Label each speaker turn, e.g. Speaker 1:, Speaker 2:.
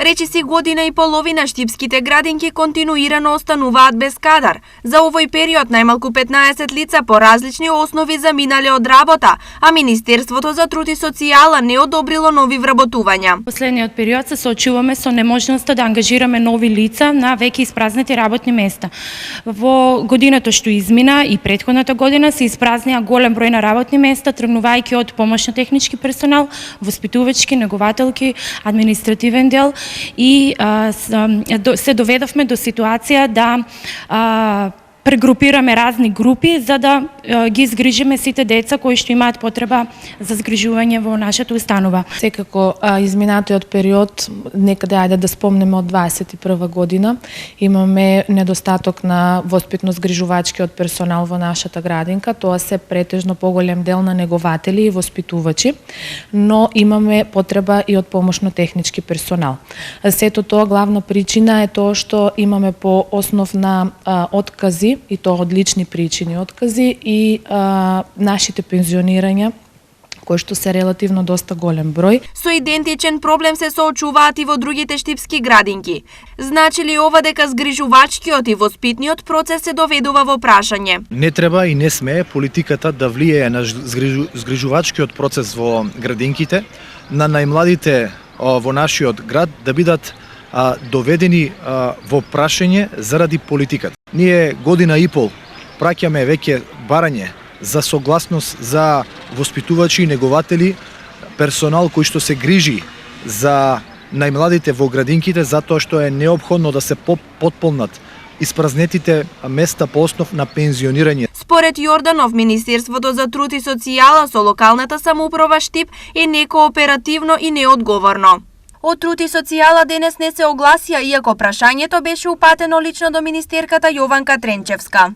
Speaker 1: Речиси година и половина штипските градинки континуирано остануваат без кадар. За овој период најмалку 15 лица по различни основи заминале од работа, а Министерството за труд и социјала не одобрило нови вработувања.
Speaker 2: Последниот период се соочуваме со неможноста да ангажираме нови лица на веќе испразнети работни места. Во годината што измина и претходната година се испразнија голем број на работни места, тргнувајќи од помошно-технички персонал, воспитувачки, негователки, административен дел и се доведовме до ситуација да прегрупираме разни групи за да ги згрижиме сите деца кои што имаат потреба за згрижување во нашата установа.
Speaker 3: Секако изминатиот период, некаде ајде да спомнеме од 21 година, имаме недостаток на воспитно-згрижувачкиот персонал во нашата градинка, тоа се претежно поголем дел на негователи и воспитувачи, но имаме потреба и од помошно-технички персонал. Сето тоа главна причина е тоа што имаме по основ на откази и тоа од лични причини откази и нашите пензионирања кои што се релативно доста голем број.
Speaker 1: Со идентичен проблем се соочуваат и во другите штипски градинки. Значи ли ова дека згрижувачкиот и воспитниот процес се доведува во прашање?
Speaker 4: Не треба и не смее политиката да влијае на згрижувачкиот процес во градинките, на најмладите во нашиот град да бидат доведени во прашање заради политиката. Ние година и пол праќаме веќе барање за согласност за воспитувачи и негователи, персонал кој што се грижи за најмладите во градинките, затоа што е неопходно да се потполнат испразнетите места по основ на пензионирање.
Speaker 1: Според Јорданов, Министерството за труд и социјала со локалната самоуправа Штип е некооперативно и неодговорно. Од труд и социјала денес не се огласија, иако прашањето беше упатено лично до министерката Јованка Тренчевска.